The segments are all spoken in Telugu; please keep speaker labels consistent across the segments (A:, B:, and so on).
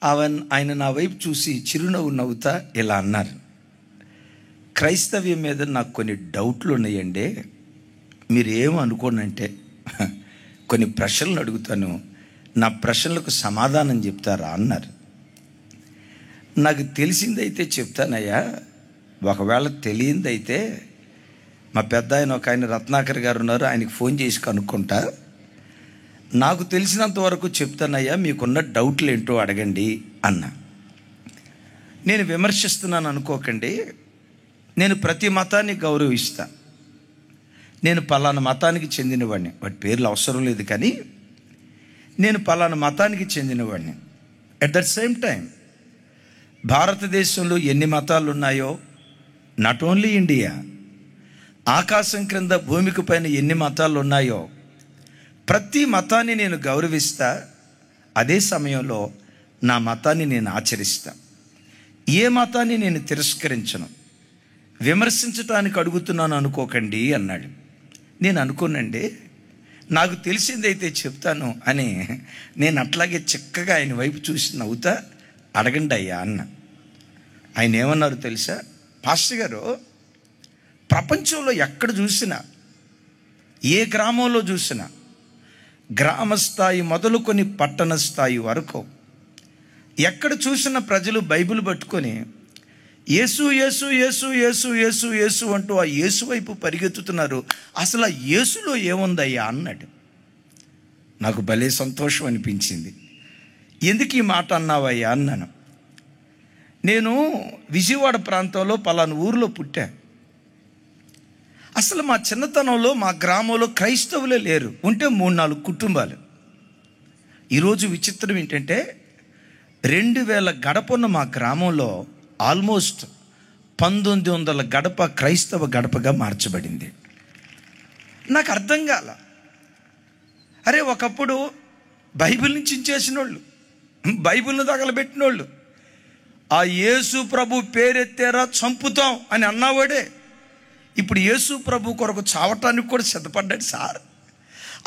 A: ఆయన నా వైపు చూసి చిరునవ్వు నవ్వుతా ఇలా అన్నారు, క్రైస్తవ్యం మీద నాకు కొన్ని డౌట్లు ఉన్నాయండి, మీరు ఏమనుకోనంటే కొన్ని ప్రశ్నలు అడుగుతాను, నా ప్రశ్నలకు సమాధానం చెప్తారా అన్నారు. నాకు తెలిసిందైతే చెప్తానయ్యా, ఒకవేళ తెలియందైతే మా పెద్ద ఒక ఆయన రత్నాకర్ గారు ఉన్నారు, ఆయనకి ఫోన్ చేసి కనుక్కుంటా. నాకు తెలిసినంత వరకు చెప్తానయ్యా, మీకున్న డౌట్లు ఏంటో అడగండి అన్న. నేను విమర్శిస్తున్నాను అనుకోకండి, నేను ప్రతి మతాన్ని గౌరవిస్తా. నేను పలానా మతానికి చెందినవాడిని, వాటి పేర్లు అవసరం లేదు, కానీ నేను పలానా మతానికి చెందినవాడిని. అట్ దట్ సేమ్ టైం భారతదేశంలో ఎన్ని మతాలు ఉన్నాయో, నాట్ ఓన్లీ ఇండియా, ఆకాశం క్రింద భూమికి పైన ఎన్ని మతాలు ఉన్నాయో ప్రతి మతాన్ని నేను గౌరవిస్తా. అదే సమయంలో నా మతాన్ని నేను ఆచరిస్తా. ఏ మతాన్ని నేను తిరస్కరించను. విమర్శించడానికి అడుగుతున్నాను అనుకోకండి అన్నాడు. నేను అనుకోనండి, నాకు తెలిసిందైతే చెప్తాను అని నేను అట్లాగే చక్కగా ఆయన వైపు చూసి నవ్వుతా, అడగండి అయ్యా అన్న. ఆయన ఏమన్నారు తెలుసా, పాస్టర్ గారు, ప్రపంచంలో ఎక్కడ చూసినా, ఏ గ్రామంలో చూసినా, గ్రామ స్థాయి మొదలుకొని పట్టణ స్థాయి వరకు ఎక్కడ చూసిన ప్రజలు బైబిల్ పట్టుకొని యేసు యేసు యేసు యేసు యేసు యేసు అంటూ ఆ యేసు వైపు పరిగెత్తుతున్నారు. అసలు ఆ యేసులో ఏముందయ్యా అన్నాడు. నాకు భలే సంతోషం అనిపించింది. ఎందుకు ఈ మాట అన్నావయ్యా అన్నాను. నేను విజయవాడ ప్రాంతంలో పలానా ఊరిలో పుట్టా. అసలు మా చిన్నతనంలో మా గ్రామంలో క్రైస్తవులే లేరు, ఉంటే 3-4 కుటుంబాలు. ఈరోజు విచిత్రం ఏంటంటే 2000 గడపన్న మా గ్రామంలో ఆల్మోస్ట్ 1900 గడప క్రైస్తవ గడపగా మార్చబడింది. నాకు అర్థం కాల. అరే, ఒకప్పుడు బైబిల్ నుంచి చించేసిన వాళ్ళు, బైబిల్ను తగలబెట్టిన వాళ్ళు, ఆ యేసు ప్రభు పేరెత్తారా చంపుతాం అని అన్నవాడే ఇప్పుడు యేసు ప్రభు కొరకు చావటానికి కూడా సిద్ధపడ్డాడు సార్.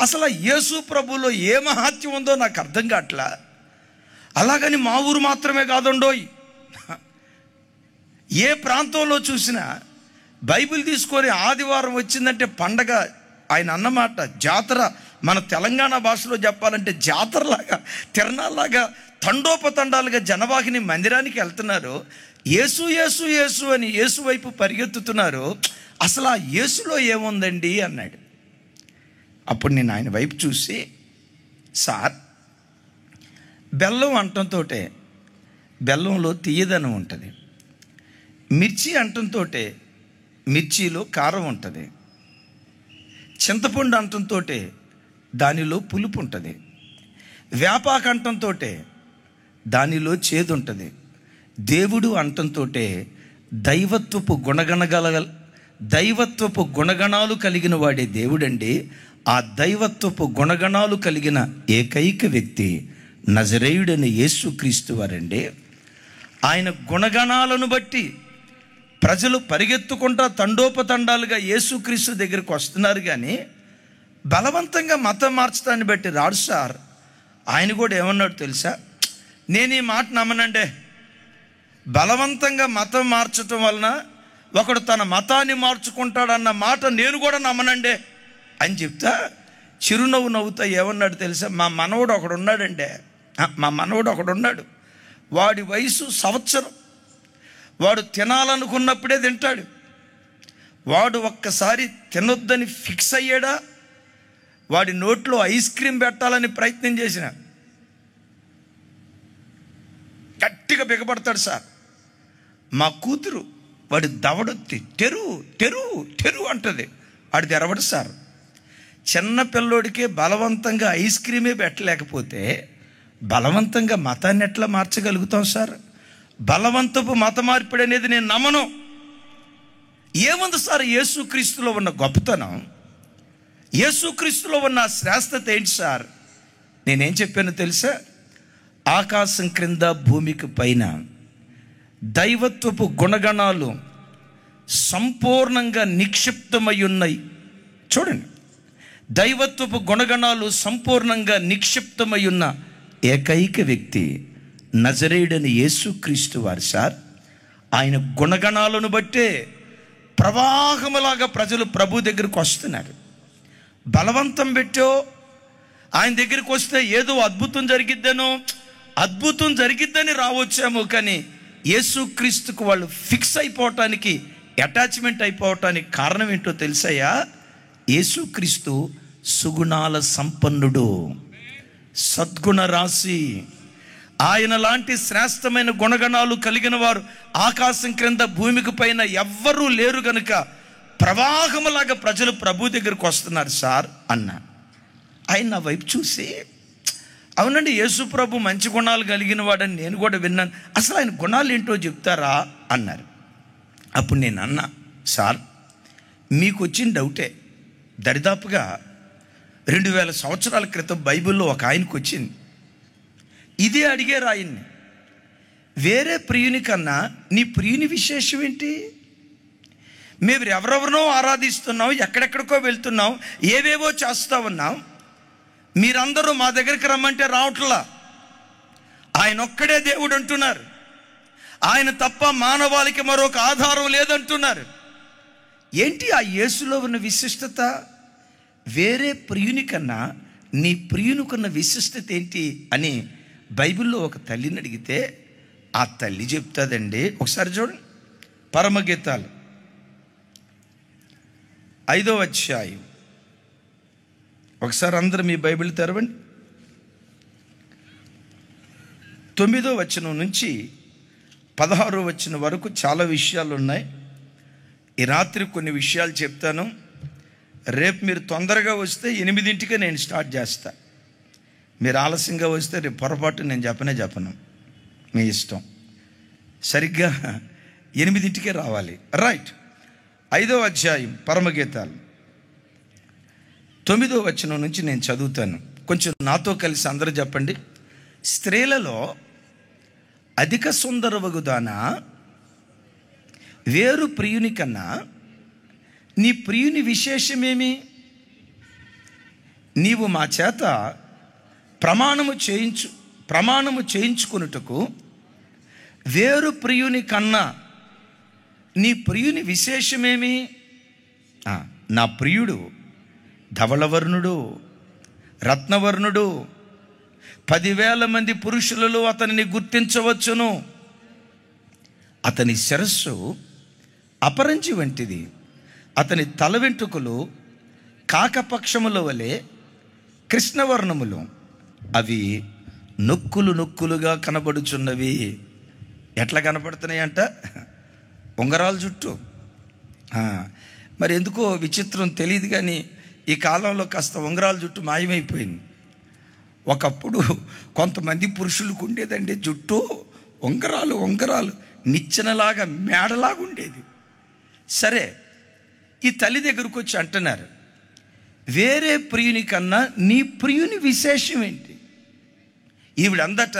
A: అసలు ఆ యేసు ప్రభులో ఏ మహాత్యం ఉందో నాకు అర్థం కావట్లా. అలాగని మా ఊరు మాత్రమే కాదండోయ్, ఏ ప్రాంతంలో చూసినా బైబిల్ తీసుకొని ఆదివారం వచ్చిందంటే పండగ. ఆయన అన్నమాట జాతర, మన తెలంగాణ భాషలో చెప్పాలంటే జాతరలాగా, తిరణాల్లాగా, తండోపతండాలుగా జనవాహిని మందిరానికి వెళ్తున్నారు. యేసు యేసు యేసు అని యేసు వైపు పరిగెత్తుతున్నారు. అసలు ఆ యేసులో ఏముందండి అన్నాడు. అప్పుడు నేను ఆయన వైపు చూసి, సార్, బెల్లం అంటంతో బెల్లంలో తీయదనం ఉంటుంది, మిర్చి అంటంతో మిర్చిలో కారం ఉంటుంది, చింతపండు అంటంతో దానిలో పులుపు ఉంటుంది, వేపాకు అంటంతో దానిలో చేదు ఉంటుంది, దేవుడు అంటంతో దైవత్వపు గుణగణాలు కలిగిన వాడే దేవుడండి. ఆ దైవత్వపు గుణగణాలు కలిగిన ఏకైక వ్యక్తి నజరేయుడైన యేసుక్రీస్తు వారండి. ఆయన గుణగణాలను బట్టి ప్రజలు పరిగెత్తుకుంటా తండోపతండాలుగా యేసుక్రీస్తు దగ్గరికి వస్తున్నారు, కానీ బలవంతంగా మతం మార్చడాన్ని బట్టి రాడు సార్. ఆయన కూడా ఏమన్నాడు తెలుసా, నేను ఈ మాట నమ్మనండే. బలవంతంగా మతం మార్చటం వలన ఒకడు తన మతాన్ని మార్చుకుంటాడన్న మాట నేను కూడా నమ్మనండే అని చెప్తా చిరునవ్వు నవ్వుతా ఏమన్నాడు తెలుసా, మా మనవడు ఒకడున్నాడు, వాడి వయసు 1 సంవత్సరం, వాడు తినాలనుకున్నప్పుడే తింటాడు. వాడు ఒక్కసారి తినొద్దని ఫిక్స్ అయ్యాడా, వాడి నోట్లో ఐస్ క్రీమ్ పెట్టాలని ప్రయత్నం చేసిన గట్టిగా బిగపడతాడు సార్. మా కూతురు వాడి దవడొత్తి తెరువు తెరువు తెరువు అంటుంది, వాడు తెరవడు సార్. చిన్న పిల్లోడికే బలవంతంగా ఐస్ క్రీమే పెట్టలేకపోతే బలవంతంగా మతాన్ని ఎట్లా మార్చగలుగుతాం సార్? బలవంతపు మత మార్పిడి అనేది నేను నమ్మను. ఏముంది సార్ యేసుక్రీస్తులో ఉన్న గొప్పతనం, యేసుక్రీస్తులో ఉన్న శ్రేష్టత ఏంటి సార్? నేనేం చెప్పానో తెలుసా, ఆకాశం క్రింద భూమికి పైన దైవత్వపు గుణగణాలు సంపూర్ణంగా నిక్షిప్తమై ఉన్నాయి. చూడండి, దైవత్వపు గుణగణాలు సంపూర్ణంగా నిక్షిప్తమై ఉన్న ఏకైక వ్యక్తి నజరేయుడైన యేసుక్రీస్తు వారు సార్, ఆయన గుణగణాలను బట్టే ప్రవాహములాగా ప్రజలు ప్రభు దగ్గరికి వస్తున్నారు. బలవంతం పెట్టో ఆయన దగ్గరికి వస్తే ఏదో అద్భుతం జరిగిద్దని రావచ్చేమో, కానీ యేసుక్రీస్తుకు వాళ్ళు ఫిక్స్ అయిపోవటానికి, అటాచ్మెంట్ అయిపోవటానికి కారణం ఏంటో తెలుసయ్యా? యేసుక్రీస్తు సుగుణాల సంపన్నుడు, సద్గుణ రాశి. ఆయన లాంటి శ్రేష్టమైన గుణగణాలు కలిగిన వారు ఆకాశం క్రింద భూమికి పైన ఎవ్వరూ లేరు గనుక ప్రవాహములాగా ప్రజలు ప్రభు దగ్గరికి వస్తున్నారు సార్ అన్న. ఆయన నా వైపు చూసి, అవునండి యేసు ప్రభు మంచి గుణాలు కలిగిన వాడని నేను కూడా విన్నాను, అసలు ఆయన గుణాలు ఏంటో చెప్తారా అన్నారు. అప్పుడు నేను అన్నా, సార్ మీకు వచ్చిన డౌటే. దరిదాపుగా 2000 సంవత్సరాల క్రితం బైబిల్లో ఒక ఆయనకు వచ్చింది. ఇదే అడిగారు ఆయన్ని, వేరే ప్రియుని కన్నా నీ ప్రియుని విశేషం ఏంటి? మేము ఎవరెవరినో ఆరాధిస్తున్నాం, ఎక్కడెక్కడికో వెళ్తున్నాం, ఏవేవో చేస్తూ ఉన్నాం, మీరందరూ మా దగ్గరికి రమ్మంటే రావట్లా. ఆయన ఒక్కడే దేవుడు అంటున్నారు, ఆయన తప్ప మానవాళికి మరొక ఆధారం లేదంటున్నారు. ఏంటి ఆ యేసులో ఉన్న విశిష్టత? వేరే ప్రియుని కన్నా నీ ప్రియునికున్న విశిష్టత ఏంటి అని బైబిల్లో ఒక తల్లిని అడిగితే ఆ తల్లి చెప్తాదండి. ఒకసారి చూడండి, పరమగీతాలు 5వ అధ్యాయం. ఒకసారి అందరూ మీ బైబిల్ తెరవండి. 9వ వచనం నుంచి 16వ వచనం వరకు చాలా విషయాలు ఉన్నాయి. ఈ రాత్రి కొన్ని విషయాలు చెప్తాను. రేపు మీరు తొందరగా వస్తే 8ంటికే నేను స్టార్ట్ చేస్తా. మీరు ఆలస్యంగా వస్తే రేపు పొరపాటు నేను చెప్పను, మీ ఇష్టం. సరిగ్గా 8ంటికే రావాలి. రైట్. 5వ అధ్యాయం పరమగీతాలు 9వ వచనం నుంచి నేను చదువుతాను. కొంచెం నాతో కలిసి అందరూ చెప్పండి. స్త్రీలలో అధిక సుందరవగుదానా, వేరు ప్రియుని కన్నా నీ ప్రియుని విశేషమేమి? నీవు మా చేత ప్రమాణము చేయించుకొనుటకు వేరు ప్రియుని కన్నా నీ ప్రియుని విశేషమేమి? నా ప్రియుడు ధవళవర్ణుడు, రత్నవర్ణుడు, 10,000 మంది పురుషులలో అతనిని గుర్తించవచ్చును. అతని శిరస్సు అపరంజి వంటిది, అతని తల వెంట్రుకలు కాకపక్షముల వలె కృష్ణవర్ణములు, అవి నొక్కులుగా కనబడుచున్నవి. ఎట్లా కనబడుతున్నాయంట? ఉంగరాల జుట్టు. మరి ఎందుకో విచిత్రం తెలియదు, కానీ ఈ కాలంలో కాస్త ఉంగరాల జుట్టు మాయమైపోయింది. ఒకప్పుడు కొంతమంది పురుషులకు ఉండేదండి జుట్టు, ఉంగరాలు నిచ్చెనలాగా మేడలాగా ఉండేది. సరే, ఈ తల్లి దగ్గరకు వచ్చి అంటున్నారు, వేరే ప్రియుని కన్నా నీ ప్రియుని విశేషం ఏంటి? ఈవిడందట,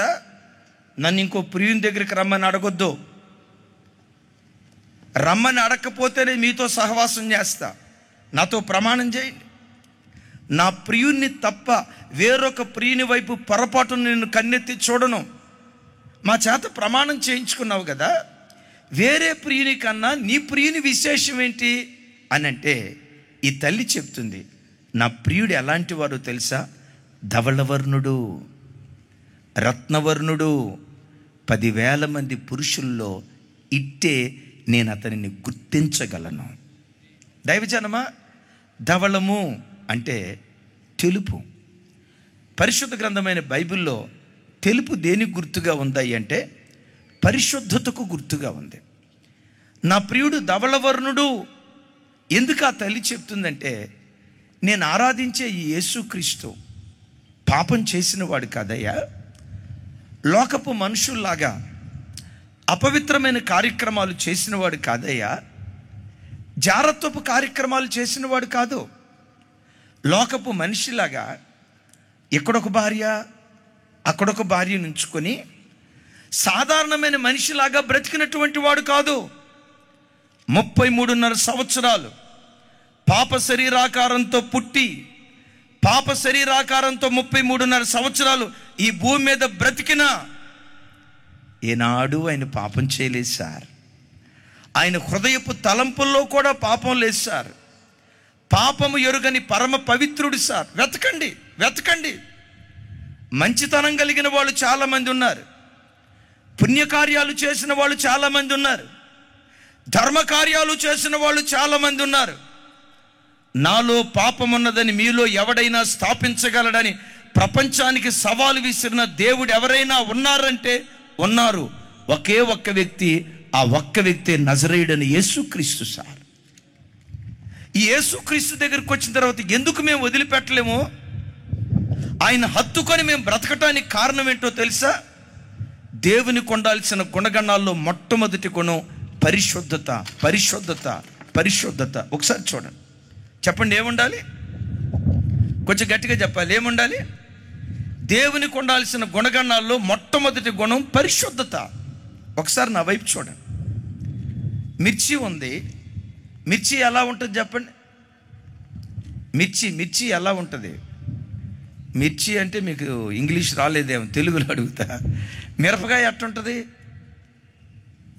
A: నన్ను ఇంకో ప్రియుని దగ్గరికి రమ్మని అడగొద్దు, రమ్మని అడగకపోతేనే మీతో సహవాసం చేస్తా, నాతో ప్రమాణం చేయండి. నా ప్రియుణ్ణి తప్ప వేరొక ప్రియుని వైపు పొరపాటును నేను కన్నెత్తి చూడను. మా చేత ప్రమాణం చేయించుకున్నావు కదా, వేరే ప్రియుని కన్నా నీ ప్రియుని విశేషం ఏంటి అని అంటే, ఈ తల్లి చెప్తుంది, నా ప్రియుడు ఎలాంటి వారు తెలుసా? ధవళవర్ణుడు, రత్నవర్ణుడు, 10,000 మంది పురుషుల్లో ఇట్టే నేను అతనిని గుర్తించగలను. దైవజనమా, ధవళము అంటే తెలుపు. పరిశుద్ధ గ్రంథమైన బైబిల్లో తెలుపు దేనికి గుర్తుగా ఉంది అంటే పరిశుద్ధతకు గుర్తుగా ఉంది. నా ప్రియుడు ధవళవర్ణుడు. ఎందుకు ఆ తల్లి చెప్తుందంటే, నేను ఆరాధించే ఈ యేసుక్రీస్తు పాపం చేసిన వాడు కాదయ్యా, లోకపు మనుషుల్లాగా అపవిత్రమైన కార్యక్రమాలు చేసినవాడు కాదయ్యా, జారత్వపు కార్యక్రమాలు చేసినవాడు కాదు. లోకపు మనిషిలాగా ఇక్కడొక భార్య అక్కడొక భార్యను ఉంచుకొని సాధారణమైన మనిషిలాగా బ్రతికినటువంటి వాడు కాదు. 33.5 సంవత్సరాలు పాప శరీరాకారంతో పుట్టి, పాప శరీరాకారంతో 33.5 సంవత్సరాలు ఈ భూమి మీద బ్రతికిన ఏనాడు ఆయన పాపం చేయలేదు సార్. ఆయన హృదయపు తలంపుల్లో కూడా పాపం లేదు సార్. పాపము ఎరుగని పరమ పవిత్రుడు సార్. వెతకండి, వెతకండి. మంచితనం కలిగిన వాళ్ళు చాలామంది ఉన్నారు. పుణ్యకార్యాలు చేసిన వాళ్ళు చాలామంది ఉన్నారు. ధర్మకార్యాలు చేసిన వాళ్ళు చాలామంది ఉన్నారు. నాలో పాపం ఉన్నదని మీలో ఎవడైనా స్థాపించగలడని ప్రపంచానికి సవాలు విసిరిన దేవుడు ఎవరైనా ఉన్నారంటే ఉన్నారు. ఒకే ఒక్క వ్యక్తి, ఆ ఒక్క వ్యక్తి నజరేయుడని యేసుక్రీస్తు సార్. ఈ యేసుక్రీస్తు దగ్గరికి వచ్చిన తర్వాత ఎందుకు మేము వదిలిపెట్టలేము? ఆయన హత్తుకొని మేము బ్రతకటానికి కారణం ఏంటో తెలుసా? దేవునికి ఉండాల్సిన గుణగణాల్లో మొట్టమొదటి గుణం పరిశుద్ధత. పరిశుద్ధత, పరిశుద్ధత. ఒకసారి చూడండి, చెప్పండి ఏముండాలి? కొంచెం గట్టిగా చెప్పాలి. ఏముండాలి? దేవునికి ఉండాల్సిన గుణగణాల్లో మొట్టమొదటి గుణం పరిశుద్ధత. ఒకసారి నా వైపు చూడండి. మిర్చి ఉంది. మిర్చి ఎలా ఉంటుంది చెప్పండి? మిర్చి ఎలా ఉంటుంది? మిర్చి అంటే మీకు ఇంగ్లీష్ రాలేదేమో, తెలుగులో అడుగుతా. మిరపకాయ ఎట్టుంటుంది?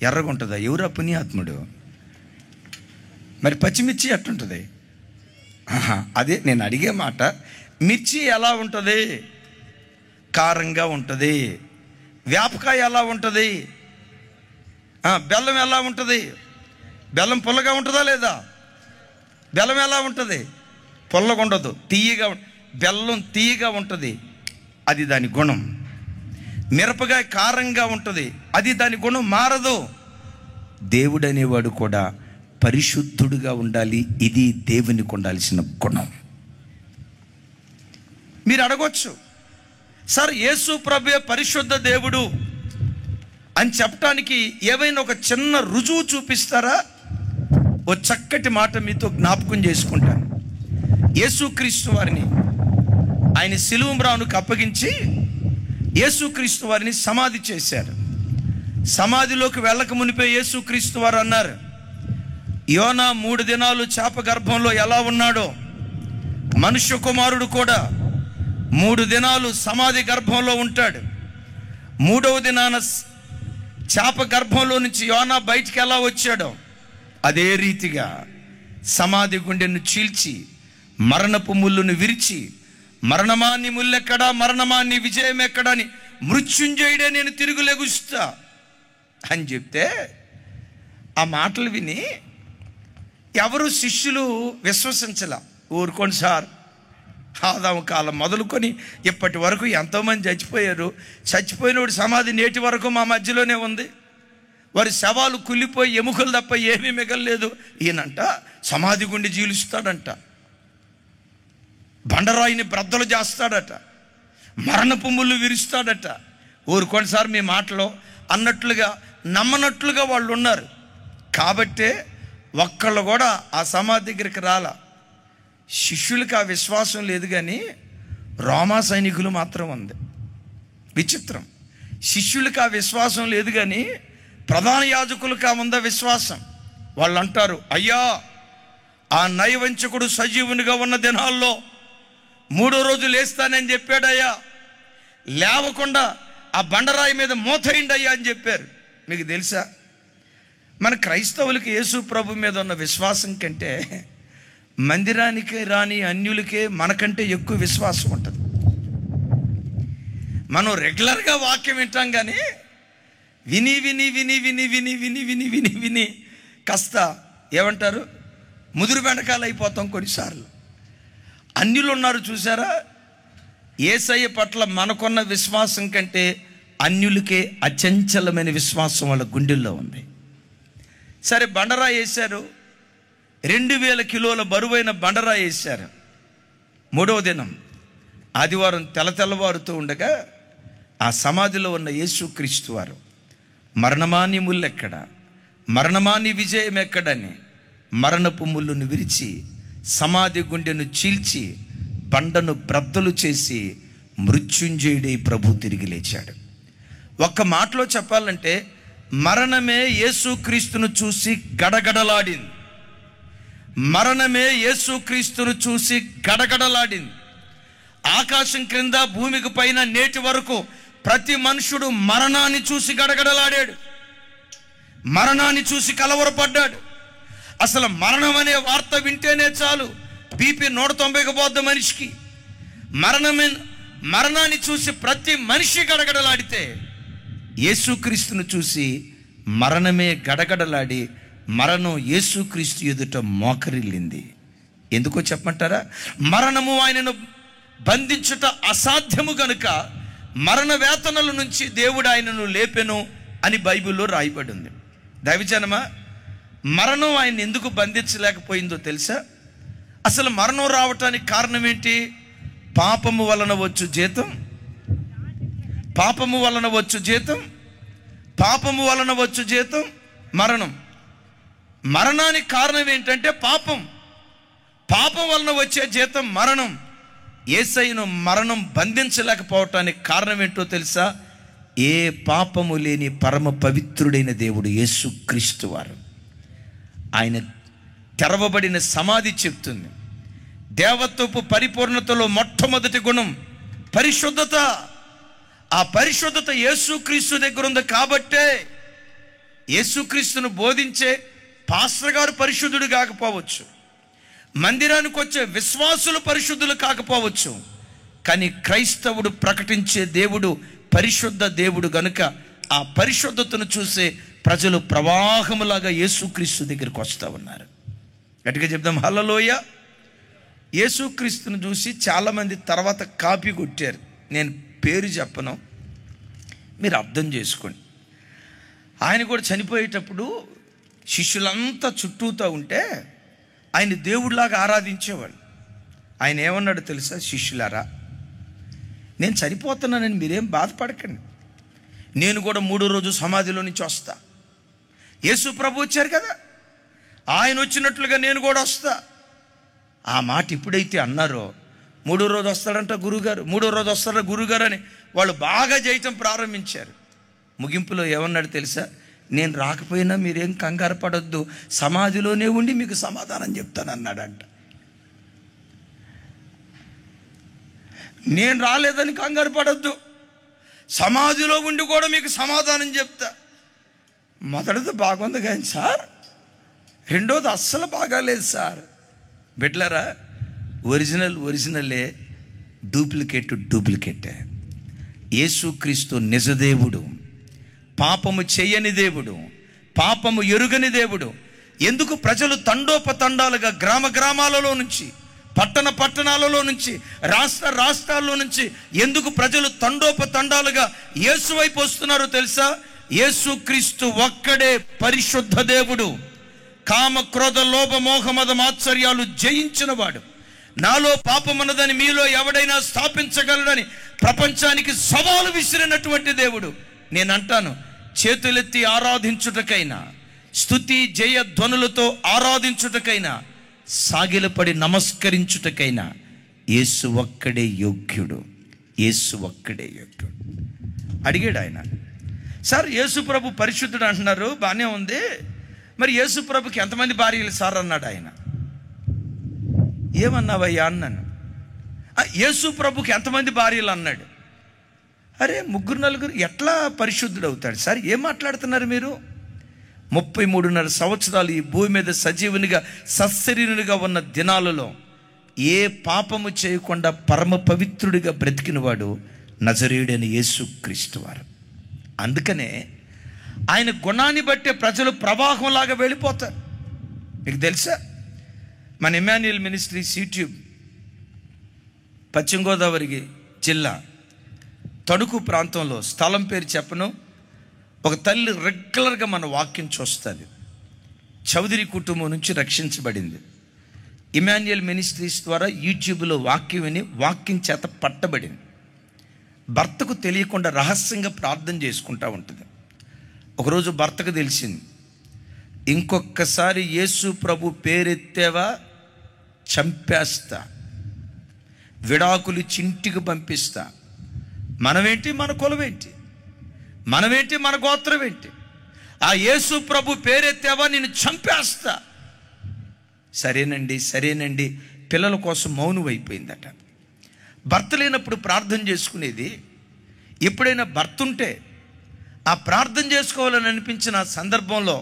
A: ఎర్రగా ఉంటుందా? ఎవరా పుణ్యాత్ముడు? మరి పచ్చిమిర్చి ఎట్టుంటుంది? అదే నేను అడిగే మాట. మిర్చి ఎలా ఉంటుంది? కారంగా ఉంటుంది. వేపకాయ ఎలా ఉంటుంది? బెల్లం ఎలా ఉంటుంది? బెల్లం పుల్లగా ఉంటుందా లేదా? బెల్లం ఎలా ఉంటుంది? పుల్లగా ఉండదు, తీయగా. బెల్లం తీయగా ఉంటుంది, అది దాని గుణం. మిరపకాయ కారంగా ఉంటుంది, అది దాని గుణం మారదు. దేవుడు అనేవాడు కూడా పరిశుద్ధుడుగా ఉండాలి. ఇది దేవునికి ఉండాల్సిన గుణం. మీరు అడగొచ్చు, సార్ యేసు ప్రభువే పరిశుద్ధ దేవుడు అని చెప్పడానికి ఏవైనా ఒక చిన్న రుజువు చూపిస్తారా? ఓ చక్కటి మాట మీతో జ్ఞాపకం చేసుకుంటాను. యేసుక్రీస్తు వారిని ఆయన సిలువమ్రానుకు అప్పగించి యేసుక్రీస్తు వారిని సమాధి చేశారు. సమాధిలోకి వెళ్ళక మునిపే యేసుక్రీస్తు వారు అన్నారు, యోనా 3 దినాలు చేప గర్భంలో ఎలా ఉన్నాడో మనుష్య కుమారుడు కూడా 3 దినాలు సమాధి గర్భంలో ఉంటాడు. 3వ దినాన చేప గర్భంలో నుంచి యోనా బయటికి ఎలా వచ్చాడో అదే రీతిగా సమాధి గుండెను చీల్చి మరణపు ముళ్ళును విరిచి, మరణమాన్ని ముల్లెక్కడా, మరణమాన్ని విజయం ఎక్కడా అని మృత్యుంజయుడే నేను తిరుగు లెగుస్తా అని చెప్తే, ఆ మాటలు విని ఎవరు శిష్యులు విశ్వసించలా. ఊరుకోండి సార్, ఆదాము కాలం మొదలుకొని ఇప్పటి వరకు ఎంతోమంది చచ్చిపోయారు. చచ్చిపోయినోడు సమాధి నేటి వరకు మా మధ్యలోనే ఉంది. వారి శవాలు కుళ్ళిపోయి ఎముకలు తప్ప ఏమీ మిగలలేదు. ఈయనంట సమాధి గుండి జీలుస్తాడంట, బండరాయిని బ్రద్దలు చేస్తాడట, మరణపు ముళ్ళు విరుస్తాడట. ఊరుకోండి సార్ మీ మాటలో అన్నట్లుగా నమ్మనట్లుగా వాళ్ళు ఉన్నారు. కాబట్టే ఒక్కళ్ళు కూడా ఆ సమాధి దగ్గరికి రాలా. శిష్యులకు ఆ విశ్వాసం లేదు, కానీ రోమా సైనికులు మాత్రం ఉంది. విచిత్రం. శిష్యులకు ఆ విశ్వాసం లేదు, కానీ ప్రధాన యాజకులకు ఆ ఉందా విశ్వాసం. వాళ్ళు అంటారు, అయ్యా ఆ నయవంచకుడు సజీవునిగా ఉన్న దినాల్లో 3వ రోజు లేస్తానని చెప్పాడయ్యా, లేవకుండా ఆ బండరాయి మీద మోతయిండయ్యా అని చెప్పారు. మీకు తెలుసా, మన క్రైస్తవులకి యేసు ప్రభు మీద ఉన్న విశ్వాసం కంటే మందిరానికి రాని అన్యులకే మనకంటే ఎక్కువ విశ్వాసం ఉంటుంది. మనం రెగ్యులర్గా వాక్యం వింటాం, కానీ విని విని విని విని విని విని విని విని విని కాస్త ఏమంటారు, ముదురు బెండకాయలు అయిపోతాం కొన్నిసార్లు. అన్యులు ఉన్నారు చూసారా, యేసయ్య పట్ల మనకున్న విశ్వాసం కంటే అన్యులకే అచంచలమైన విశ్వాసం వాళ్ళ గుండెల్లో ఉంది. సరే, బండరాయి వేశారు, 2000 కిలోల బరువైన బండరాయి వేశారు. 3వ దినం ఆదివారం తెల్లవారుతూ ఉండగా ఆ సమాధిలో ఉన్న యేసుక్రీస్తు వారు మరణమాని ముల్లెక్కడ, మరణమాని విజయం ఎక్కడని మరణపు ముళ్ళును విరిచి సమాధి గుండెను చీల్చి బండను బ్రద్దలు చేసి మృత్యుంజయుడై ప్రభు తిరిగి లేచాడు. ఒక్క మాటలో చెప్పాలంటే మరణమే యేసుక్రీస్తును చూసి గడగడలాడింది. మరణమే యేసుక్రీస్తును చూసి గడగడలాడింది. ఆకాశం క్రింద భూమికి పైన నేటి వరకు ప్రతి మనుషుడు మరణాన్ని చూసి గడగడలాడాడు, మరణాన్ని చూసి కలవరపడ్డాడు. అసలు మరణం అనే వార్త వింటేనే చాలు బీపీ 190కి పోద్ది మనిషికి. మరణాన్ని చూసి ప్రతి మనిషి గడగడలాడితే యేసుక్రీస్తును చూసి మరణమే గడగడలాడి మరణం యేసుక్రీస్తు ఎదుట మోకరిల్లింది. ఎందుకో చెప్పమంటారా? మరణము ఆయనను బంధించుట అసాధ్యము గనుక మరణ వేతనల నుంచి దేవుడు ఆయనను లేపెను అని బైబిల్లో రాయబడి ఉంది. దైవజనమా, మరణం ఆయన ఎందుకు బంధించలేకపోయిందో తెలుసా? అసలు మరణం రావటానికి కారణం ఏంటి? పాపము వలన వచ్చు జీతం, పాపము వలన వచ్చు జీతం, పాపము వలన వచ్చు జీతం మరణం. మరణానికి కారణం ఏంటంటే పాపం. పాపం వలన వచ్చే జీతం మరణం. యేసయ్యను మరణం బంధించలేకపోవటానికి కారణం ఏంటో తెలుసా? ఏ పాపము లేని పరమ పవిత్రుడైన దేవుడు యేసుక్రీస్తు వారు. ఆయన తెరవబడిన సమాధి చెప్తుంది. దేవత్వపు పరిపూర్ణతలో మొట్టమొదటి గుణం పరిశుద్ధత. ఆ పరిశుద్ధత యేసుక్రీస్తు దగ్గర ఉంది కాబట్టే యేసుక్రీస్తును బోధించే పాస్టర్ గారు పరిశుద్ధుడు కాకపోవచ్చు, మందిరానికి వచ్చే విశ్వాసులు పరిశుద్ధులు కాకపోవచ్చు, కానీ క్రైస్తవుడు ప్రకటించే దేవుడు పరిశుద్ధ దేవుడు గనుక ఆ పరిశుద్ధతను చూసే ప్రజలు ప్రవాహములాగా యేసుక్రీస్తు దగ్గరికి వస్తూ ఉన్నారు. గట్టిగా చెప్దాం హల్లెలూయా. యేసుక్రీస్తును చూసి చాలామంది తర్వాత కాపీ కొట్టారు. నేను పేరు చెప్పను, మీరు అర్థం చేసుకోండి. ఆయన కూడా చనిపోయేటప్పుడు శిష్యులంతా చుట్టూతో ఉంటే ఆయన దేవుడిలాగా ఆరాధించేవాడు. ఆయన ఏమన్నాడు తెలుసా? శిష్యులారా, నేను చనిపోతున్నానని మీరేం బాధపడకండి, నేను కూడా 3వ రోజు సమాధిలో నుంచి వస్తా. యేసు ప్రభు వచ్చారు కదా, ఆయన వచ్చినట్లుగా నేను కూడా వస్తా. ఆ మాట ఎప్పుడైతే అన్నారో 3వ రోజు వస్తాడంట గురుగారు, 3వ రోజు వస్తాడా గురుగారు అని వాళ్ళు బాగా చేయటం ప్రారంభించారు. ముగింపులో ఏమన్నాడు తెలుసా? నేను రాకపోయినా మీరేం కంగారు పడొద్దు, సమాధిలోనే ఉండి మీకు సమాధానం చెప్తానన్నాడంట. నేను రాలేదని కంగారు పడొద్దు, సమాధిలో ఉండి కూడా మీకు సమాధానం చెప్తా. మొదటిది బాగుంది కానీ సార్, రెండోది అస్సలు బాగాలేదు సార్. బిడ్డలారా, ఒరిజినలే, డూప్లికేటే. యేసుక్రీస్తు నిజదేవుడు, పాపము చేయని దేవుడు, పాపము ఎరుగని దేవుడు. ఎందుకు ప్రజలు తండోపతండాలుగా గ్రామ గ్రామాలలో నుంచి, పట్టణాలలో నుంచి, రాష్ట్రాల్లో నుంచి ఎందుకు ప్రజలు తండోపతండాలుగా యేసు వైపు వస్తున్నారో తెలుసా? యేసుక్రీస్తు ఒక్కడే పరిశుద్ధ దేవుడు, కామ క్రోధ లోభ మోహ మద మాత్సర్యాలు జయించిన వాడు. నాలో పాపమున్నదని మీలో ఎవడైనా స్థాపించగలడని ప్రపంచానికి సవాలు విసిరినటువంటి దేవుడు. నేను అంటాను, చేతులెత్తి ఆరాధించుటకైనా, స్తుతి జయ ధ్వనులతో ఆరాధించుటకైనా, సాగిలపడి నమస్కరించుటకైనా యేసు ఒక్కడే యోగ్యుడు. యేసు ఒక్కడే యోగ్యుడు. అడిగాడు ఆయన, సార్ యేసు ప్రభు పరిశుద్ధుడు అంటున్నారు, బాగానే ఉంది, మరి యేసు ప్రభుకి ఎంతమంది భార్యలు సార్ అన్నాడు ఆయన. ఏమన్నావయ్యా అన్నాను. యేసు ప్రభుకి ఎంతమంది భార్యలు అన్నాడు. అరే 3-4 ఎట్లా పరిశుద్ధుడు అవుతాడు సార్? ఏం మాట్లాడుతున్నారు మీరు? 33.5 సంవత్సరాలు ఈ భూమి మీద సజీవునిగా సశరీరునిగా ఉన్న దినాలలో ఏ పాపము చేయకుండా పరమ పవిత్రుడిగా బ్రతికినవాడు నజరేయుడైన యేసుక్రీస్తు వారు. అందుకనే ఆయన గుణాన్ని బట్టే ప్రజలు ప్రవాహంలాగా వెళ్ళిపోతారు. మీకు తెలుసా, మన ఇమ్మాన్యుయల్ మినిస్ట్రీస్ యూట్యూబ్ పశ్చిమ గోదావరి జిల్లా తణుకు ప్రాంతంలో, స్థలం పేరు చెప్పను, ఒక తల్లి రెగ్యులర్గా మన వాక్యం చూస్తుంది. చౌదరి కుటుంబం నుంచి రక్షించబడింది. ఇమ్మాన్యుయల్ మినిస్ట్రీస్ ద్వారా యూట్యూబ్లో వాక్యం విని వాక్యం చేత పట్టబడింది. భర్తకు తెలియకుండా రహస్యంగా ప్రార్థన చేసుకుంటూ ఉంటుంది. ఒకరోజు భర్తకు తెలిసింది, ఇంకొకసారి యేసు ప్రభు పేరెత్తేవా చంపేస్తా, విడాకులు చింటికి పంపిస్తా. మనమేంటి, మన కులమేంటి, మనమేంటి, మన గోత్రం ఏంటి, ఆ యేసు ప్రభు పేరెత్తావా నేను చంపేస్తా. సరేనండి పిల్లల కోసం మౌనం అయిపోయిందట. భర్త లేనప్పుడు ప్రార్థన చేసుకునేది, ఎప్పుడైనా భర్త ఉంటే ఆ ప్రార్థన చేసుకోవాలని అనిపించిన సందర్భంలో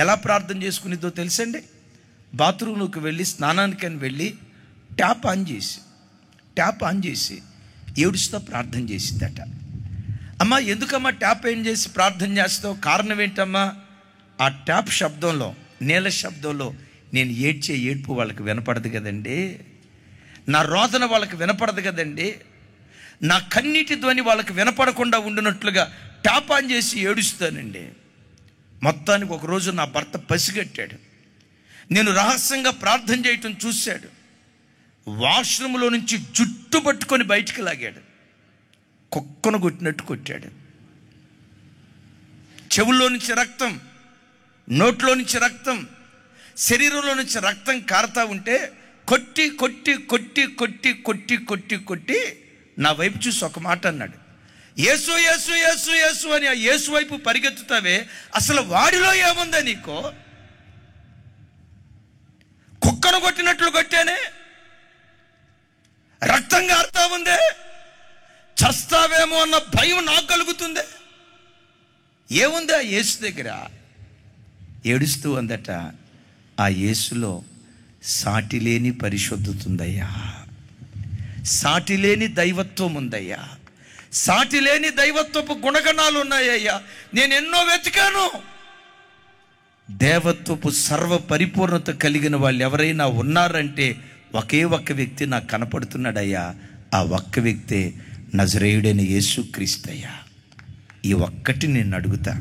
A: ఎలా ప్రార్థన చేసుకునేదో తెలుసండి? బాత్రూంలోకి వెళ్ళి స్నానానికని వెళ్ళి ట్యాప్ ఆన్ చేసి ఏడుస్తూ ప్రార్థన చేసిందట. అమ్మా, ఎందుకమ్మా ట్యాప్ ఆన్ చేసి ప్రార్థన చేస్తావు? కారణం ఏంటమ్మా? ఆ ట్యాప్ శబ్దంలో, నీళ్ళ శబ్దంలో నేను ఏడ్చే ఏడ్పు వాళ్ళకి వినపడదు కదండి, నా రోదన వాళ్ళకి వినపడదు కదండి, నా కన్నీటి ధ్వని వాళ్ళకి వినపడకుండా ఉండినట్లుగా ట్యాప్ ఆన్ చేసి ఏడుస్తానండి. మొత్తానికి ఒకరోజు నా భర్త పసిగట్టాడు. నేను రహస్యంగా ప్రార్థన చేయటం చూశాడు. వాష్రూమ్లో నుంచి జుట్టు పట్టుకొని బయటికి లాగాడు. కుక్కను కొట్టినట్టు కొట్టాడు. చెవుల్లో నుంచి రక్తం, నోట్లో నుంచి రక్తం, శరీరంలో నుంచి రక్తం కారుతా ఉంటే కొట్టి కొట్టి కొట్టి కొట్టి కొట్టి కొట్టి కొట్టి నా వైపు చూసి ఒక మాట అన్నాడు, యేసు యేసు యేసు యేసు అని. ఆ యేసు వైపు పరిగెత్తుతావే, అసలు వాడిలో ఏముందా నీకో? కుక్కను కొట్టినట్లు కొట్టానే, రక్తం కారుతా ఉందే, చస్తావేమో అన్న భయం నాకు కలుగుతుంది. ఏముంది ఆ యేసు దగ్గర? ఏడుస్తూ అందట, ఆ యేసులో సాటిలేని పరిశుద్ధత ఉందయ్యా, సాటిలేని దైవత్వం ఉందయ్యా, సాటిలేని దైవత్వపు గుణగణాలు ఉన్నాయ్యా. నేను ఎన్నో వెతికాను. దేవత్వపు సర్వ పరిపూర్ణత కలిగిన వాళ్ళు ఎవరైనా ఉన్నారంటే ఒకే ఒక్క వ్యక్తి నాకు కనపడుతున్నాడయ్యా. ఆ ఒక్క వ్యక్తే నజరేయుడైన యేసుక్రీస్తయ్యా. ఈ ఒక్కటి నేను అడుగుతా,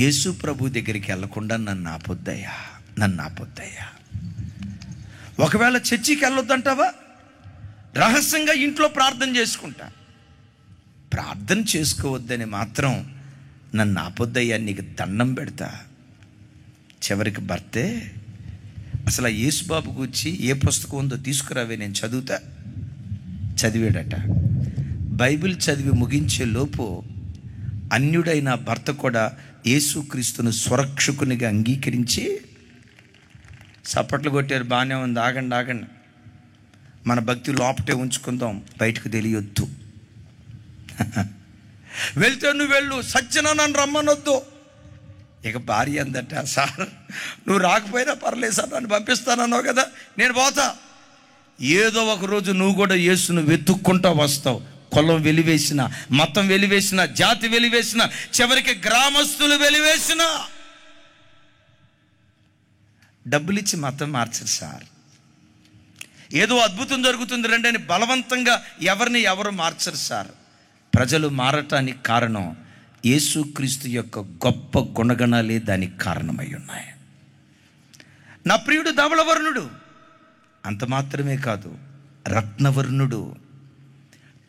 A: యేసు ప్రభు దగ్గరికి వెళ్ళకుండా నన్ను ఆపొద్దయ్యా. ఒకవేళ చర్చికి వెళ్ళొద్దంటావా? రహస్యంగా ఇంట్లో ప్రార్థన చేసుకుంటా. ప్రార్థన చేసుకోవద్దని మాత్రం నన్ను ఆపొద్దయ్యా, నీకు దండం పెడతా. చివరికి భర్తే అసలు ఆ యేసుబాబు గురించి ఏ పుస్తకం ఉందో తీసుకురావే, నేను చదువుతా. చదివాడట. బైబిల్ చదివి ముగించే లోపు అన్యుడైన భర్త కూడా యేసుక్రీస్తును స్వరక్షకునిగా అంగీకరించి చప్పట్లు కొట్టారు. బాగానే ఉంది, ఆగండి, మన భక్తి లోపటే ఉంచుకుందాం, బయటకు తెలియొద్దు. వెళ్తే నువ్వు వెళ్ళు, సజ్జన నన్ను రమ్మనొద్దు. ఇక భార్య అందట, సార్ నువ్వు రాకపోయినా పర్లేదు సార్, నన్ను పంపిస్తానన్నావు కదా, నేను పోతా. ఏదో ఒక రోజు నువ్వు కూడా యేసును వెతుక్కుంటా వస్తావు. కులం వెలివేసిన, మతం వెలివేసిన, జాతి వెలివేసిన, చివరికి గ్రామస్తులు వెలివేసిన, డబ్బులిచ్చి మతం మార్చరు సార్. ఏదో అద్భుతం జరుగుతుంది రండి అని బలవంతంగా ఎవరు మార్చరు సార్. ప్రజలు మారటానికి కారణం యేసుక్రీస్తు యొక్క గొప్ప గుణగణాలే దానికి కారణమై ఉన్నాయి. నా ప్రియుడు ధవళవర్ణుడు, అంత మాత్రమే కాదు, రత్నవర్ణుడు.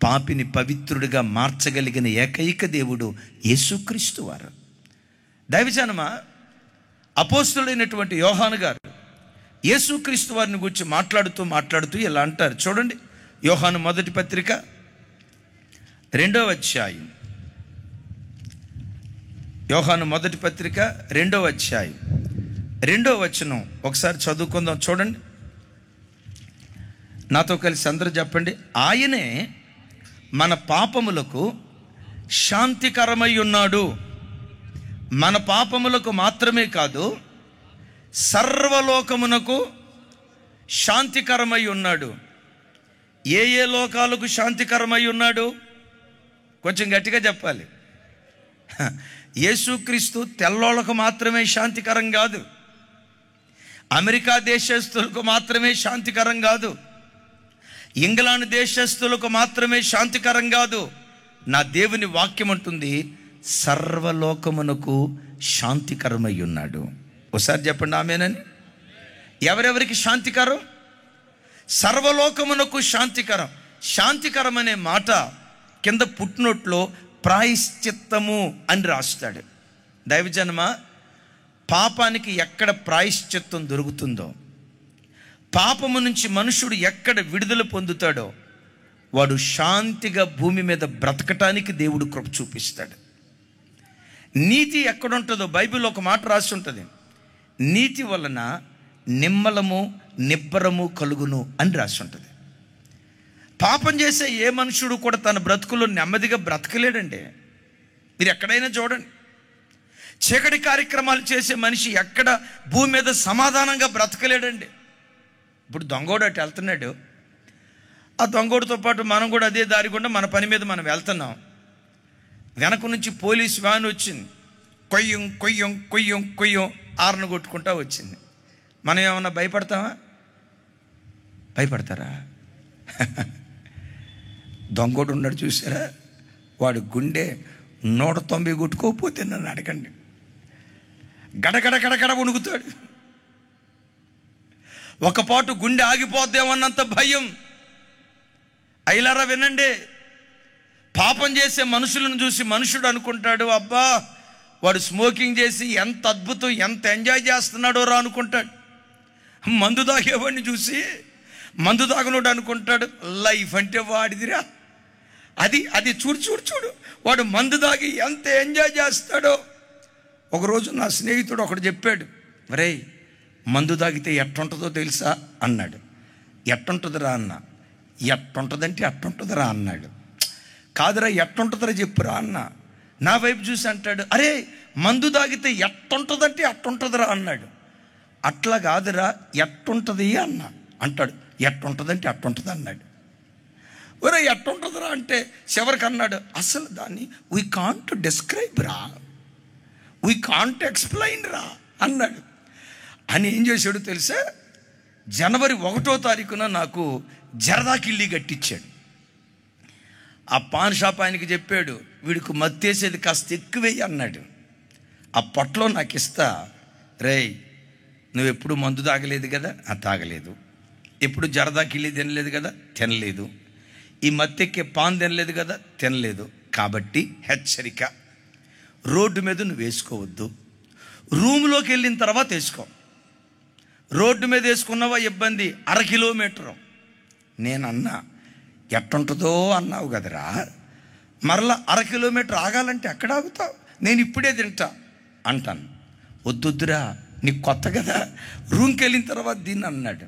A: పాపిని పవిత్రుడిగా మార్చగలిగిన ఏకైక దేవుడు యేసుక్రీస్తు వారు. దైవజనమా, అపోస్తులైనటువంటి యోహాను గారు యేసుక్రీస్తు వారిని గురించి మాట్లాడుతూ ఇలా అంటారు. చూడండి, యోహాను మొదటి పత్రిక 2వ అధ్యాయం, యోహాను మొదటి పత్రిక 2వ అధ్యాయం 2వ వచనం ఒకసారి చదువుకుందాం. చూడండి, నాతో కలిసి అందరూ చెప్పండి. ఆయనే మన పాపములకు శాంతికరమై ఉన్నాడు. మన పాపములకు మాత్రమే కాదు, సర్వలోకమునకు శాంతికరమై ఉన్నాడు. ఏ లోకాలకు శాంతికరమై ఉన్నాడు? కొంచెం గట్టిగా చెప్పాలి. యేసుక్రీస్తు తెల్లోళ్ళకు మాత్రమే శాంతికరం కాదు, అమెరికా దేశస్తులకు మాత్రమే శాంతికరం కాదు, ఇంగ్లాండ్ దేశస్తులకు మాత్రమే శాంతికరం కాదు. నా దేవుని వాక్యం అంటుంది, సర్వలోకమునకు శాంతికరమై ఉన్నాడు. ఒకసారి చెప్పండి ఆమేనని. ఎవరెవరికి శాంతికరం? సర్వలోకమునకు శాంతికరం. శాంతికరం అనే మాట కింద పుట్టినట్లో ప్రాయశ్చిత్తము అని రాస్తాడు. దైవజనమ, పాపానికి ఎక్కడ ప్రాయశ్చిత్తం దొరుకుతుందో, పాపము నుంచి మనుషుడు ఎక్కడ విడుదల పొందుతాడో, వాడు శాంతిగా భూమి మీద బ్రతకటానికి దేవుడు కృప చూపిస్తాడు. నీతి ఎక్కడుంటుందో బైబిల్లో ఒక మాట రాసి ఉంటుంది, నీతి వలన నిమ్మలము నిబ్బరము కలుగును అని రాసి ఉంటుంది. పాపం చేసే ఏ మనుషుడు కూడా తన బ్రతుకులో నెమ్మదిగా బ్రతకలేడండి. మీరు ఎక్కడైనా చూడండి, చీకటి కార్యక్రమాలు చేసే మనిషి ఎక్కడ భూమి మీద సమాధానంగా బ్రతకలేడండి. ఇప్పుడు దొంగోడు అటు వెళ్తున్నాడు, ఆ దొంగోడితో పాటు మనం కూడా అదే దారి గుండా మన పని మీద మనం వెళ్తున్నాం. వెనక నుంచి పోలీస్ వ్యాన్ వచ్చింది, కొయ్యం కొయ్యం కొయ్యం కొయ్యం ఆర్ను కొట్టుకుంటా వచ్చింది. మనం ఏమన్నా భయపడతామా? భయపడతారా? దొంగోడు ఉన్నాడు చూసారా, వాడు గుండె 190 కొట్టుకోకపోతే నన్ను అడగండి, గడగడ గడగడ వణుకుతాడు. ఒక పాటు గుండె ఆగిపోద్దేమన్నంత భయం. అయిలారా వినండి, పాపం చేసే మనుషులను చూసి మనుషుడు అనుకుంటాడు, అబ్బా వాడు స్మోకింగ్ చేసి ఎంత అద్భుతం, ఎంత ఎంజాయ్ చేస్తున్నాడో రా అనుకుంటాడు. మందు తాగేవాడిని చూసి మందు తాగనోడు అనుకుంటాడు, లైఫ్ అంటే వాడిదిరా. అది చూడు చూడు చూడు, వాడు మందు తాగి ఎంత ఎంజాయ్ చేస్తాడో. ఒకరోజు నా స్నేహితుడు ఒకడు చెప్పాడు, రేయ్ మందు తాగితే ఎట్టుంటుందో తెలుసా అన్నాడు. ఎట్టుంటుందిరా అన్న. ఎట్టుంటుందంటే అట్టుంటుందిరా అన్నాడు. కాదురా ఎట్టుంటుందిరా చెప్పురా అన్న. నా వైపు చూసి అంటాడు, అరే మందు తాగితే ఎట్టుంటుందంటే అట్టుంటుందిరా అన్నాడు. అట్లా కాదురా ఎట్టుంటుంది అన్న అంటాడు. ఎట్టుంటుందంటే అట్టుంటుంది అన్నాడు. ఒరే ఎట్టుంటుందిరా అంటే చివరికి అన్నాడు, అసలు దాన్ని వీ కాంట్ డిస్క్రైబ్ రా, వీ కాంట్ ఎక్స్ప్లెయిన్ రా అన్నాడు. అని ఏం చేశాడు తెలుసా, జనవరి 1వ తారీఖున నాకు జరదాకిళ్ళి కట్టించాడు. ఆ పాన్ షాప్ ఆయనకి చెప్పాడు, వీడికి మత్తేసేది కాస్త ఎక్కువేయి అన్నాడు. ఆ పొట్టలో నాకు ఇస్తా, రేయ్ నువ్వు ఎప్పుడు మందు తాగలేదు కదా, తాగలేదు. ఎప్పుడు జరదాకిళ్ళి తినలేదు కదా, తినలేదు. ఈ మత్తెక్కే పాన్ తినలేదు కదా, తినలేదు. కాబట్టి హెచ్చరిక, రోడ్డు మీద నువ్వు వేసుకోవద్దు, రూమ్లోకి వెళ్ళిన తర్వాత వేసుకో. రోడ్డు మీద వేసుకున్నావా ఇబ్బంది, 1/2 కిలోమీటరు. నేనన్నా ఎట్టుంటుందో అన్నావు కదరా, మరలా 1/2 కిలోమీటర్ ఆగాలంటే ఎక్కడ ఆగుతావు, నేను ఇప్పుడే తింటా అంటాను. వద్దురా నీకు కొత్త కదా, రూమ్కి వెళ్ళిన తర్వాత దీన్ని అన్నాడు.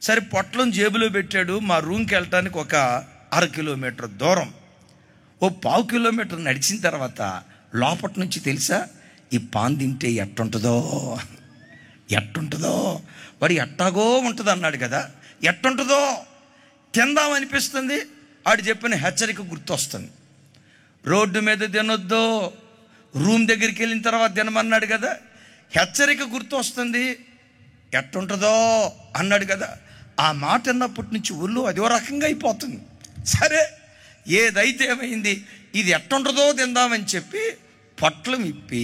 A: సరే పొట్లం జేబులో పెట్టాడు. మా రూమ్కి వెళ్ళటానికి ఒక 1/2 కిలోమీటర్ దూరం. ఓ 1/2 కిలోమీటర్ నడిచిన తర్వాత లోపటి నుంచి తెలుసా, ఈ పాన్ తింటే ఎట్టుంటుందో ఎట్టుంటుందో, వాడు ఎట్టాగో ఉంటుంది అన్నాడు కదా, ఎట్టుంటుందో తిందామనిపిస్తుంది. ఆడు చెప్పిన హెచ్చరిక గుర్తొస్తుంది. రోడ్డు మీద తినొద్దు, రూమ్ దగ్గరికి వెళ్ళిన తర్వాత తినమన్నాడు కదా, హెచ్చరిక గుర్తు వస్తుంది. ఎట్టుంటుందో అన్నాడు కదా, ఆ మాట అన్నప్పటి నుంచి ఒళ్ళు అదో రకంగా అయిపోతుంది. సరే ఏదైతే ఏమైంది, ఇది ఎట్టుంటుందో తిందామని చెప్పి పొట్లం ఇప్పి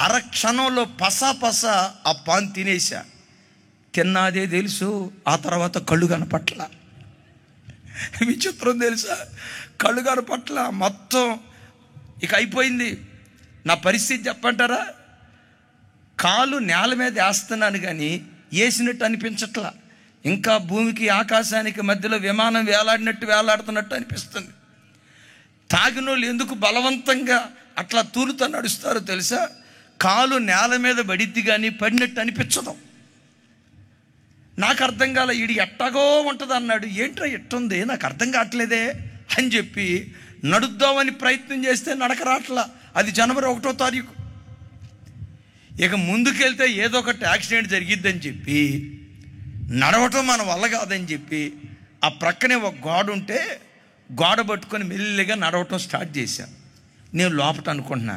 A: 1/2 క్షణంలో పసా ఆ పాన్ తినేసా. తిన్నాదే తెలుసు, ఆ తర్వాత కళ్ళు కనపట్ల. విచిత్రం తెలుసా, కళ్ళు కనపట్ల. మొత్తం ఇక అయిపోయింది. నా పరిస్థితి చెప్పంటారా, కాలు నేల మీద వేస్తున్నాను కానీ వేసినట్టు అనిపించట్లా. ఇంకా భూమికి ఆకాశానికి మధ్యలో విమానం వేలాడుతున్నట్టు అనిపిస్తుంది. తాగినోళ్ళు ఎందుకు బలవంతంగా అట్లా తూలుతో నడుస్తారో తెలుసా, కాలు నేల మీద పడిద్ది కానీ పడినట్టు అనిపించదు. నాకు అర్థం కాలే, ఈడు ఎట్టాగో ఉంటుంది అన్నాడు. ఏంట్రా ఎట్టుంది నాకు అర్థం కావట్లేదే అని చెప్పి నడుద్దామని ప్రయత్నం చేస్తే నడక రాట్లా. అది జనవరి 1వ తారీఖు. ఇక ముందుకెళ్తే ఏదో ఒకటి యాక్సిడెంట్ జరిగిద్దని చెప్పి నడవటం మన వల్ల కాదని చెప్పి ఆ ప్రక్కనే ఒక గోడ ఉంటే గోడ పట్టుకొని మెల్లిగా నడవటం స్టార్ట్ చేశాను. నేను లోపట అనుకుంటున్నా,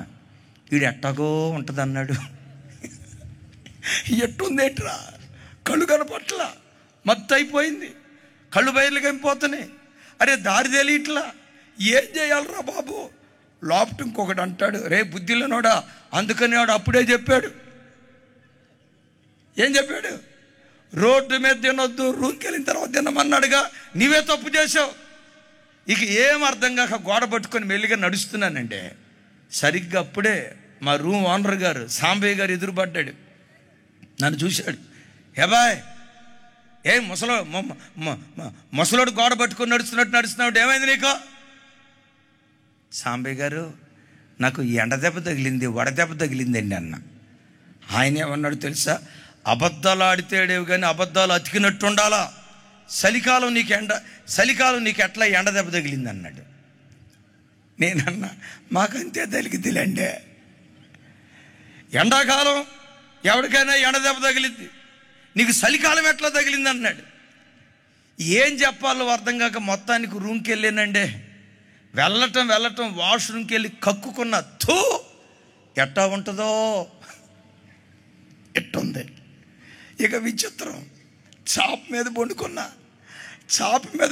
A: వీడు ఎట్టాగో ఉంటుంది అన్నాడు. ఎట్టుందేట్రా, కళ్ళు కనపట్ల, మత్తు అయిపోయింది, కళ్ళు బయలు కనిపోతున్నాయి. అరే దారి తెలియట్లా, ఏం చేయాలరా బాబు. లోపట ఇంకొకటి అంటాడు, రే బుద్ధిలోనోడా, అందుకని వాడు అప్పుడే చెప్పాడు. ఏం చెప్పాడు, రోడ్డు మీద తినొద్దు, రూమ్కి వెళ్ళిన తర్వాత తినమన్నాడుగా, నీవే తప్పు చేసావు. ఇక ఏం అర్థం కాక గోడ పట్టుకొని మెల్లిగా నడుస్తున్నానంటే సరిగ్గా అప్పుడే మా రూమ్ ఓనర్ గారు సాంబయ్య గారు ఎదురుపడ్డాడు. నన్ను చూశాడు, హేబాయ్ ఏ ముసలోడు గోడ పట్టుకొని నడుస్తున్నాడు, ఏమైంది నీకు? సాంబయ్య గారు, నాకు ఎండ దెబ్బ తగిలింది, వడదెబ్బ తగిలిందండి అన్న. ఆయన ఏమన్నాడు తెలుసా, అబద్ధాలు ఆడితేడేవి కానీ అబద్ధాలు అతికినట్టు ఉండాలా. చలికాలం నీకు ఎట్లా ఎండ దెబ్బ తగిలింది అన్నాడు. నేనన్నా మాకంతే తగిలిద్దిలేండి, ఎండాకాలం ఎవరికైనా ఎండ దెబ్బ తగిలిద్ది, నీకు చలికాలం ఎట్లా తగిలింది అన్నాడు. ఏం చెప్పాలో అర్థం కాక మొత్తానికి రూమ్కి వెళ్ళానండి. వెళ్ళటం వాష్రూమ్కి వెళ్ళి కక్కుకున్న థూ ఎట్టా ఉంటుందో ఎట్టుంది. ఇక విచిత్రం, చాప మీద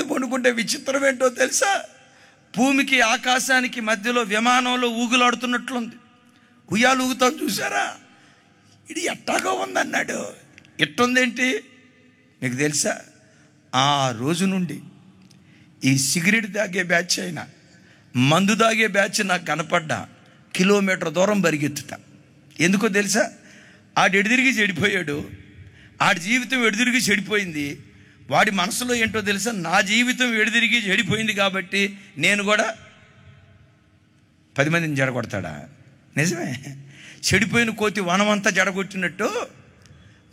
A: పండుకుంటే విచిత్రం ఏంటో తెలుసా? భూమికి ఆకాశానికి మధ్యలో విమానంలో ఊగులాడుతున్నట్లుంది. ఉయ్యాలు ఊగుతాం చూసారా, ఇది ఎట్టాగా ఉందన్నాడు. ఎట్టుందేంటి మీకు తెలుసా? ఆ రోజు నుండి ఈ సిగరెట్ తాగే బ్యాచ్ అయినా మందు తాగే బ్యాచ్ నాకు కనపడ్డా కిలోమీటర్ దూరం పరిగెత్తుతా. ఎందుకో తెలుసా? ఆడు ఎడిదిరిగి చెడిపోయాడు, ఆడి జీవితం ఎడిదిరిగి చెడిపోయింది. వాడి మనసులో ఏంటో తెలుసా? నా జీవితం ఎడిదిరిగి చెడిపోయింది కాబట్టి నేను కూడా 10 మందిని జడగొడతాడా? నిజమే. చెడిపోయిన కోతి వనమంతా జడగొట్టినట్టు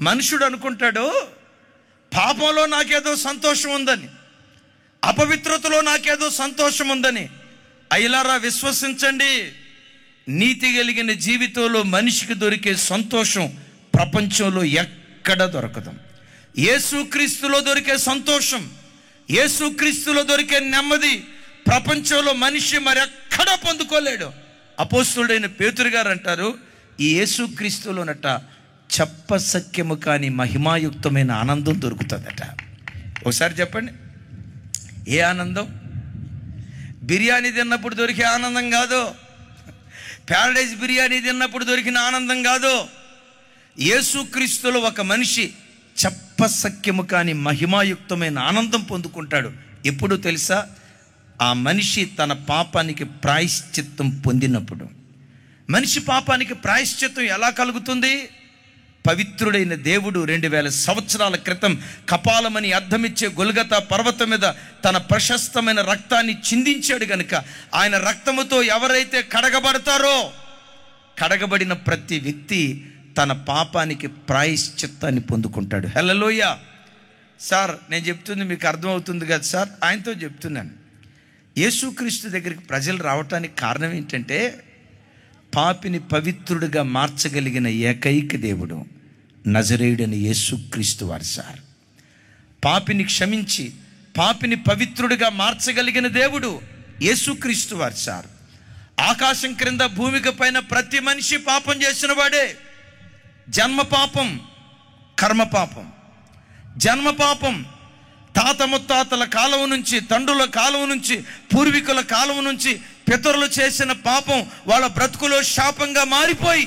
A: మనుషుడు అనుకుంటాడు, పాపంలో నాకేదో సంతోషం ఉందని, అపవిత్రతలో నాకేదో సంతోషం ఉందని. అయ్యలారా విశ్వసించండి, నీతి కలిగిన జీవితంలో మనిషికి దొరికే సంతోషం ప్రపంచంలో ఎక్కడ దొరకదు. యేసుక్రీస్తులో దొరికే సంతోషం, యేసుక్రీస్తులో దొరికే నెమ్మది ప్రపంచంలో మనిషి మరెక్కడా పొందుకోలేడు. అపోస్తుడైన పేతురు గారు అంటారు, ఈ యేసుక్రీస్తులోనట చెప్పసఖ్యము కాని మహిమాయుక్తమైన ఆనందం దొరుకుతుందట. ఒకసారి చెప్పండి, ఏ ఆనందం? బిర్యానీ తిన్నప్పుడు దొరికే ఆనందం కాదు, ప్యారడైజ్ బిర్యానీ తిన్నప్పుడు దొరికిన ఆనందం కాదు. యేసుక్రీస్తులో ఒక మనిషి చెప్పసఖ్యము కాని మహిమాయుక్తమైన ఆనందం పొందుకుంటాడు. ఎప్పుడు తెలుసా? ఆ మనిషి తన పాపానికి ప్రాయశ్చిత్తం పొందినప్పుడు. మనిషి పాపానికి ప్రాయశ్చిత్తం ఎలా కలుగుతుంది? పవిత్రుడైన దేవుడు 2000 సంవత్సరాల క్రితం కపాలమని అర్థమిచ్చే గొల్గతా పర్వతం మీద తన ప్రశస్తమైన రక్తాన్ని చిందించాడు గనుక ఆయన రక్తముతో ఎవరైతే కడగబడతారో, కడగబడిన ప్రతి వ్యక్తి తన పాపానికి ప్రాయశ్చిత్తాన్ని పొందుకుంటాడు. హల్లెలూయా. సార్ నేను చెప్తుంది మీకు అర్థమవుతుంది కదా సార్? ఆయనతో చెప్తున్నాను, యేసుక్రీస్తు దగ్గరికి ప్రజలు రావటానికి కారణం ఏంటంటే, పాపిని పవిత్రుడిగా మార్చగలిగిన ఏకైక దేవుడు నజరేయుడైన యేసుక్రీస్తు వారు సార్. పాపిని క్షమించి పాపిని పవిత్రుడిగా మార్చగలిగిన దేవుడు యేసుక్రీస్తు వారు సార్. ఆకాశం క్రింద భూమిక పైన ప్రతి మనిషి పాపం చేసిన వాడే. జన్మ పాపం, కర్మ పాపం. జన్మ పాపం తాత ముత్తాతల కాలం నుంచి, తండ్రుల కాలం నుంచి, పూర్వీకుల కాలం నుంచి పితరులు చేసిన పాపం వాళ్ళ బ్రతుకులో శాపంగా మారిపోయి,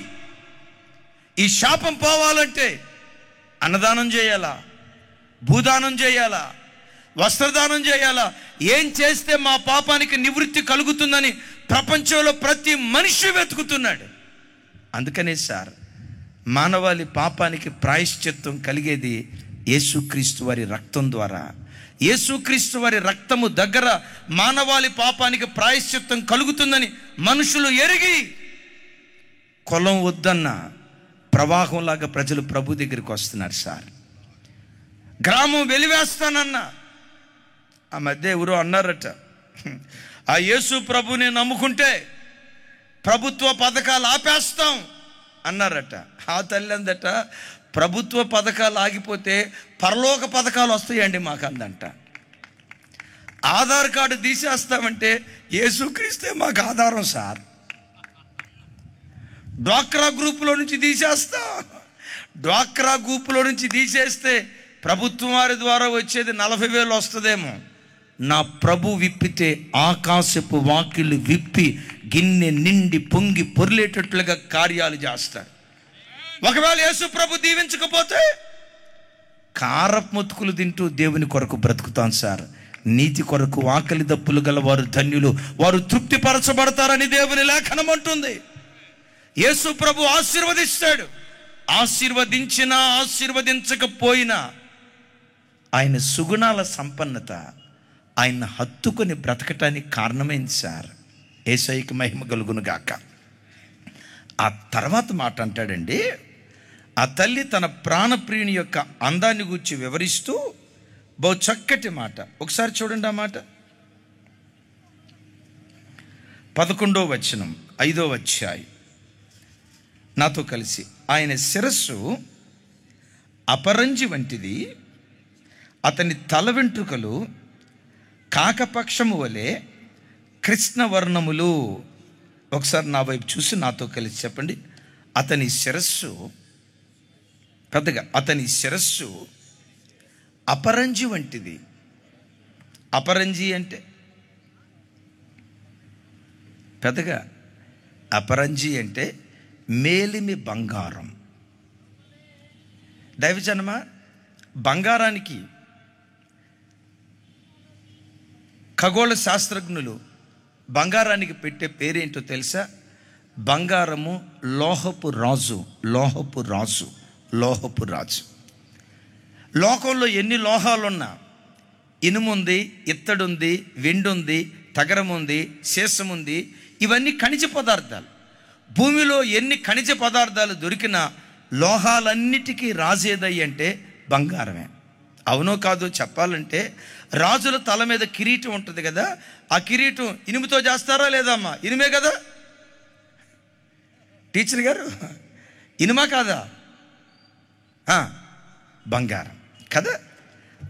A: ఈ శాపం పోవాలంటే అన్నదానం చేయాలా, భూదానం చేయాలా, వస్త్రదానం చేయాలా, ఏం చేస్తే మా పాపానికి నివృత్తి కలుగుతుందని ప్రపంచంలో ప్రతి మనిషి వెతుకుతున్నాడు. అందుకనే సార్ మానవాళి పాపానికి ప్రాయశ్చిత్తం కలిగేది యేసుక్రీస్తు వారి రక్తం ద్వారా. యేసుక్రీస్తు వారి రక్తము దగ్గర మానవాళి పాపానికి ప్రాయశ్చిత్తం కలుగుతుందని మనుషులు ఎరిగి, కులం వద్దన్న ప్రవాహంలాగా ప్రజలు ప్రభు దగ్గరికి వస్తున్నారు సార్. గ్రామం వెలివేస్తానన్నా, ఆ మధ్య ఎవరో అన్నారట, ఆ యేసు ప్రభుని నమ్ముకుంటే ప్రభుత్వ పథకాలు ఆపేస్తాం అన్నారట. ఆ తల్లి అందట, ప్రభుత్వ పథకాలు ఆగిపోతే పరలోక పథకాలు వస్తాయండి మాకు అందంట. ఆధార్ కార్డు తీసేస్తామంటే యేసుక్రీస్తే మాకు ఆధారం సార్. డ్వాక్రా గ్రూపులో నుంచి తీసేస్తాం. డ్వాక్రా గ్రూపులో నుంచి తీసేస్తే ప్రభుత్వం వారి ద్వారా వచ్చేది 40,000 వస్తుందేమో. నా ప్రభు విప్పితే ఆకాశపు వాకిళ్ళు విప్పి గిన్నె నిండి పొంగి పొర్లేటట్లుగా కార్యాలు చేస్తారు. ఒకవేళ యేసు ప్రభు దీవించకపోతే కారపు మొతుకులు తింటూ దేవుని కొరకు బ్రతుకుతాం సార్. నీతి కొరకు ఆకలి దప్పులు గల వారు ధన్యులు, వారు తృప్తిపరచబడతారని దేవుని లేఖనం అంటుంది. యేసు ప్రభు ఆశీర్వదిస్తాడు. ఆశీర్వదించినా ఆశీర్వదించకపోయినా ఆయన సుగుణాల సంపన్నత ఆయన హత్తుకొని బ్రతకటానికి కారణమైంది సార్. యేసయ్యకి మహిమ కలుగును గాక. ఆ తర్వాత మాట అంటాడండి, ఆ తల్లి తన ప్రాణప్రియుని యొక్క అందాన్ని గూర్చి వివరిస్తూ, బహు చక్కటి మాట. ఒకసారి చూడండి ఆ మాట. 11వ వచనం 5వ అధ్యాయం. నాతో కలిసి, ఆయన శిరస్సు అపరంజి వంటిది, అతని తల వెంట్రుకలు కాకపక్షము వలె కృష్ణవర్ణములు. ఒకసారి నా వైపు చూసి నాతో కలిసి చెప్పండి. అతని శిరస్సు, పెద్దగా, అతని శిరస్సు అపరంజి వంటిది. అపరంజి అంటే పెద్దగా, అపరంజి అంటే మేలిమి బంగారం. దైవజనమా, బంగారానికి ఖగోళ శాస్త్రజ్ఞులు బంగారానికి పెట్టే పేరేంటో తెలుసా? బంగారము లోహపు రాజు. లోహపు రాజు, లోహపు రాజు. లోకంలో ఎన్ని లోహాలున్నా, ఇనుముంది, ఇత్తడుంది, వెండుంది, తగరముంది, శేషముంది, ఇవన్నీ ఖనిజ పదార్థాలు. భూమిలో ఎన్ని ఖనిజ పదార్థాలు దొరికినా లోహాలన్నిటికీ రాజేదయ్యి అంటే బంగారమే. అవునో కాదో చెప్పాలంటే, రాజుల తల మీద కిరీటం ఉంటుంది కదా, ఆ కిరీటం ఇనుముతో చేస్తారా లేదా అమ్మా? ఇనుమే కదా టీచర్ గారు, ఇనుమా కాదా? బంగారం కదా.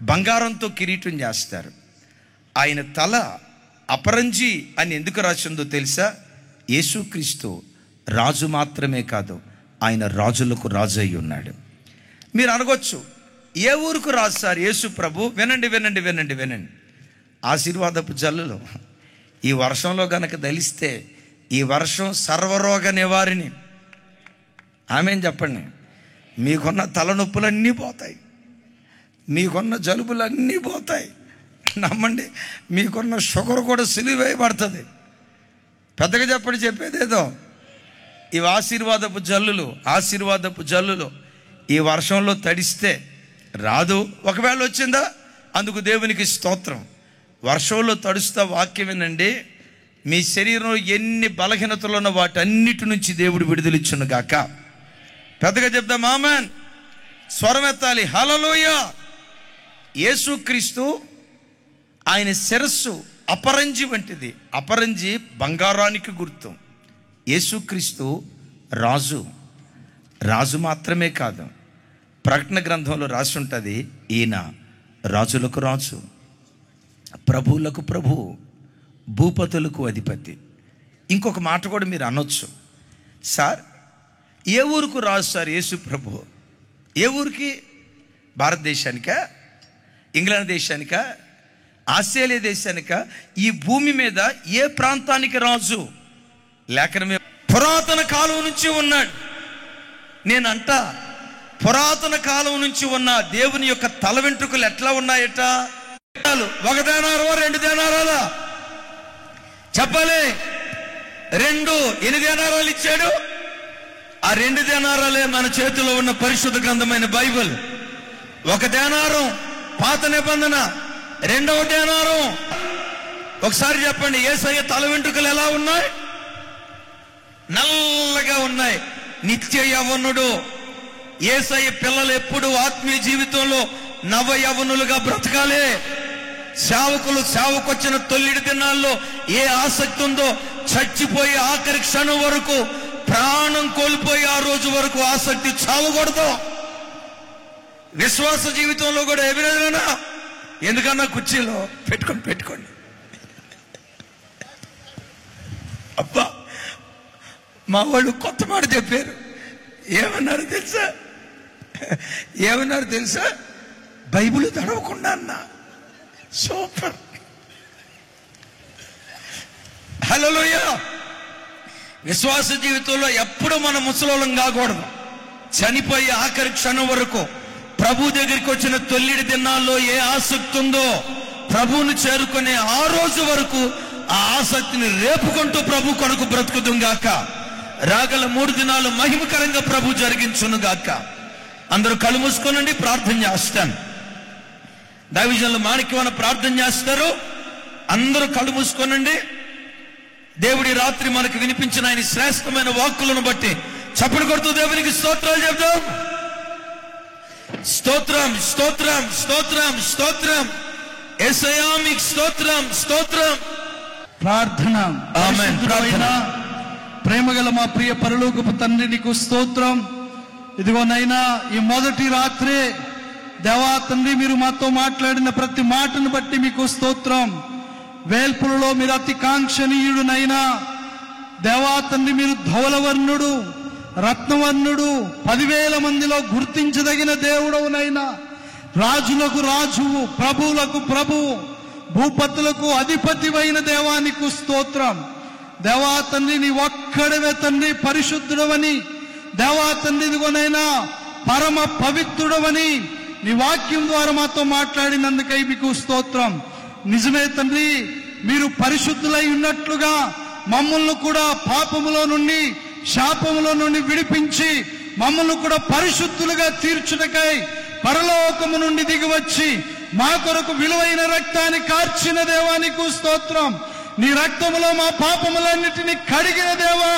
A: బంగారంతో కిరీటం చేస్తారు. ఆయన తల అపరంజి అని ఎందుకు రాసిందో తెలుసా? యేసుక్రీస్తు రాజు మాత్రమే కాదు, ఆయన రాజులకు రాజు అయి ఉన్నాడు. మీరు అనగొచ్చు, ఏ ఊరుకు రాజు సార్ యేసు ప్రభు? వినండి వినండి వినండి వినండి. ఆశీర్వాదపు జల్లులు ఈ వర్షంలో గనక దలిస్తే, ఈ వర్షం సర్వరోగ నివారిణి. ఆమేన్ చెప్పండి. మీకున్న తలనొప్పులన్నీ పోతాయి, మీకున్న జలుబులన్నీ పోతాయి. నమ్మండి, మీకున్న షుగర్ కూడా సిలివేయబడుతుంది. పెద్దగా చెప్పండి, చెప్పేదేదో. ఇవి ఆశీర్వాదపు జల్లులు, ఆశీర్వాదపు జల్లులు. ఈ వర్షంలో తడిస్తే రాదు, ఒకవేళ వచ్చిందా అందుకు దేవునికి స్తోత్రం. వర్షంలో తడుస్తా వాక్యం వినండి, మీ శరీరంలో ఎన్ని బలహీనతలు ఉన్న వాటన్నిటి నుంచి దేవుడు విడుదలిచ్చును గాక. పెద్దగా చెప్దాం ఆమేన్. స్వరం ఎత్తాలి, హల్లెలూయా. యేసుక్రీస్తు, ఆయన శిరస్సు అపరంజి వంటిది. అపరంజి బంగారానికి గుర్తు. యేసుక్రీస్తు రాజు. రాజు మాత్రమే కాదు, ప్రకటన గ్రంథంలో రాసి ఉంటుంది, ఈయన రాజులకు రాజు, ప్రభువులకు ప్రభు, భూపతులకు అధిపతి. ఇంకొక మాట కూడా మీరు అనొచ్చు, సార్ ఏ ఊరుకు రాజు సార్ యేసు ప్రభు? ఏ ఊరికి? భారతదేశానికా, ఇంగ్లాండ్ దేశానికా, ఆస్ట్రేలియా దేశానికా? ఈ భూమి మీద ఏ ప్రాంతానికి రాజు? లేఖనమే పురాతన కాలం నుంచి ఉన్నాడు. నేనంట, పురాతన కాలం నుంచి ఉన్న దేవుని యొక్క తల వెంట్రుకలు ఎట్లా ఉన్నాయట? 1 దేనారో 2 దేనారాలా చెప్పాలి. 2 ఎన్ని దేనారాలు ఇచ్చాడు? ఆ 2 దేనారాలే మన చేతిలో ఉన్న పరిశుద్ధ గ్రంథమైన బైబిల్. 1 దేనారం పాత నిబంధన, 2వ దేనారం. ఒకసారి చెప్పండి, యేసయ్య తల వెంట్రుకలు ఎలా ఉన్నాయి? నల్లగా ఉన్నాయి. నిత్య యవ్వనుడు. యేసయ్య పిల్లలు ఎప్పుడు ఆత్మీయ జీవితంలో నవ యవ్వనులుగా బ్రతకాలి. సేవకులు సేవకొచ్చిన తొల్లిడి దినాల్లో ఏ ఆసక్తి ఉందో, చచ్చిపోయి ఆఖరి క్షణం వరకు, ప్రాణం కోల్పోయి ఆ రోజు వరకు ఆసక్తి చావకూడదు. విశ్వాస జీవితంలో కూడా ఎవిరేనా, ఎందుకన్నా కుర్చీలో పెట్టుకోండి. అబ్బా, మా వాళ్ళు కొత్త మాట చెప్పారు. ఏమన్నారు తెలుసా? బైబిల్ తడవకుండా అన్నా. సూపర్, హల్లెలూయా. విశ్వాస జీవితంలో ఎప్పుడు మనం ముసలోళం కాకూడదు. చనిపోయి ఆఖరి క్షణం వరకు, ప్రభు దగ్గరికి వచ్చిన తొల్లిడి దినాల్లో ఏ ఆసక్తి ఉందో, ప్రభువును చేరుకునే ఆ రోజు వరకు ఆ ఆసక్తిని రేపుకుంటూ ప్రభు కొరకు బ్రతుకుతుంగాక. రాగల 3 దినాలు మహిమకరంగా ప్రభు జరిగించును గాక. అందరూ కళ్ళు మూసుకోనండి, ప్రార్థన చేస్తాను. దైవజనులు మాణిక్యవన ప్రార్థన చేస్తారు. అందరూ కళ్ళు మూసుకోనండి. దేవుడి రాత్రి మనకు వినిపించిన ఆయన శ్రేష్టమైన వాక్కులను బట్టి చప్పట్లు కొడుతూ దేవునికి స్తోత్రాలు చెప్తాం. స్తోత్రం, స్తోత్రం, స్తోత్రం, స్తోత్రం. యేసయ్యా మీకు స్తోత్రం, స్తోత్రం.
B: ప్రార్థన.
A: ఆమేన్. ప్రార్థన.
B: ప్రేమగల మా ప్రియ పరలోకపు తండ్రి, నీకు స్తోత్రం. ఇదిగోనైనా ఈ మొదటి రాత్రే దేవా తండ్రి, మీరు మాతో మాట్లాడిన ప్రతి మాటను బట్టి మీకు స్తోత్రం. వేల్పులలో మీరు అతి కాంక్షణీయుడునైనా దేవా తండ్రి, మీరు ధవలవర్ణుడు, రత్నవర్ణుడు, 10,000 మందిలో గుర్తించదగిన దేవుడవునైనా, రాజులకు రాజువు, ప్రభువులకు ప్రభువు, భూపతులకు అధిపతివైన దేవానికి స్తోత్రం. దేవా తండ్రి, నీ ఒక్కడవే తండ్రి పరిశుద్ధుడవని, దేవా తండ్రి ఇదిగోనైనా పరమ పవిత్రుడవని నీ వాక్యం ద్వారా మాతో మాట్లాడినందుకై మీకు స్తోత్రం. నిజమే తండ్రి, మీరు పరిశుద్ధులై ఉన్నట్లుగా మమ్మల్ని కూడా పాపములో నుండి, శాపములో నుండి విడిపించి మమ్మల్ని కూడా పరిశుద్ధులుగా తీర్చుటకై పరలోకము నుండి దిగివచ్చి మా కొరకు విలువైన రక్తాన్ని కార్చిన దేవానికి స్తోత్రం. నీ రక్తములో మా పాపములన్నిటినీ కడిగిన దేవా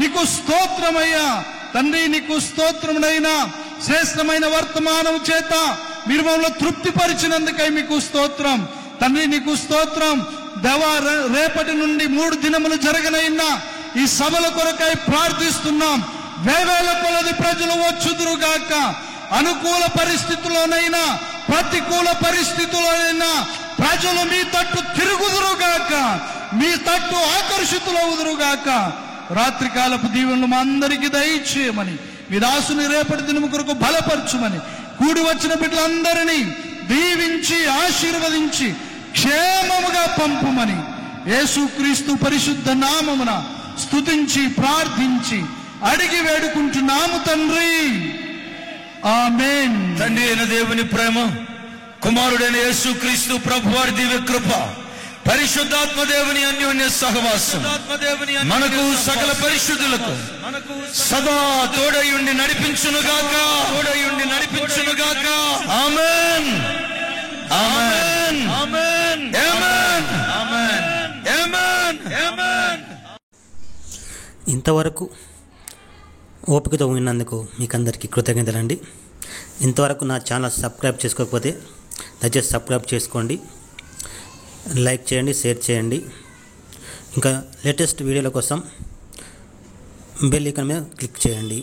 B: నీకు స్తోత్రమయ్యా. తండ్రి, నీకు స్తోత్రమునైనా శ్రేష్టమైన వర్తమానం చేత మీరు మమ్మల్ని తృప్తిపరిచినందుకై మీకు స్తోత్రం. తండ్రి, నీకు స్తోత్రం. దేవా, రేపటి నుండి 3 దినములు జరగనైనా ఈ సభల కొరకై ప్రార్థిస్తున్నాం. వేవేల కొలది ప్రజలు వచ్చుదురుగాక. అనుకూల పరిస్థితుల్లోనైనా ప్రతికూల పరిస్థితుల్లోనైనా ప్రజలు మీ తట్టు తిరుగుదురుగాక, మీ తట్టు ఆకర్షితులవుదురుగాక. రాత్రికాలపు దీవెనలు మా అందరికీ దయచేయమని, మీ దాసుని రేపటి దినము కొరకు బలపరచుమని, కూడి వచ్చిన బిడ్డలందరినీ దీవించి ఆశీర్వదించి క్షేమముగా పంపుమని యేసుక్రీస్తు పరిశుద్ధ నామమున స్తుతించి ప్రార్థించి అడిగి వేడుకుంటున్నాము తండ్రి. ఆమేన్.
A: తండ్రి అయిన దేవుని ప్రేమ, కుమారుడైన యేసుక్రీస్తు ప్రభువారి దివ్య కృప, పరిశుద్ధాత్మ దేవుని అన్యోన్య సహవాసం మనకు సకల పరిశుద్ధులకు సదా తోడయుండి నడిపించునుగాక. ఆమేన్. ఆమేన్. ఆమేన్. ఆమేన్. ఆమేన్. ఆమేన్.
C: ఇంతవరకు ఓపికతో విన్నందుకు మీకు అందరికీ కృతజ్ఞతలండి. ఇంతవరకు నా ఛానల్ సబ్స్క్రైబ్ చేసుకోకపోతే దయచేసి సబ్స్క్రైబ్ చేసుకోండి, లైక్ చేయండి, షేర్ చేయండి. ఇంకా లేటెస్ట్ వీడియోల కోసం బెల్ ఐకాన్ మీద క్లిక్ చేయండి.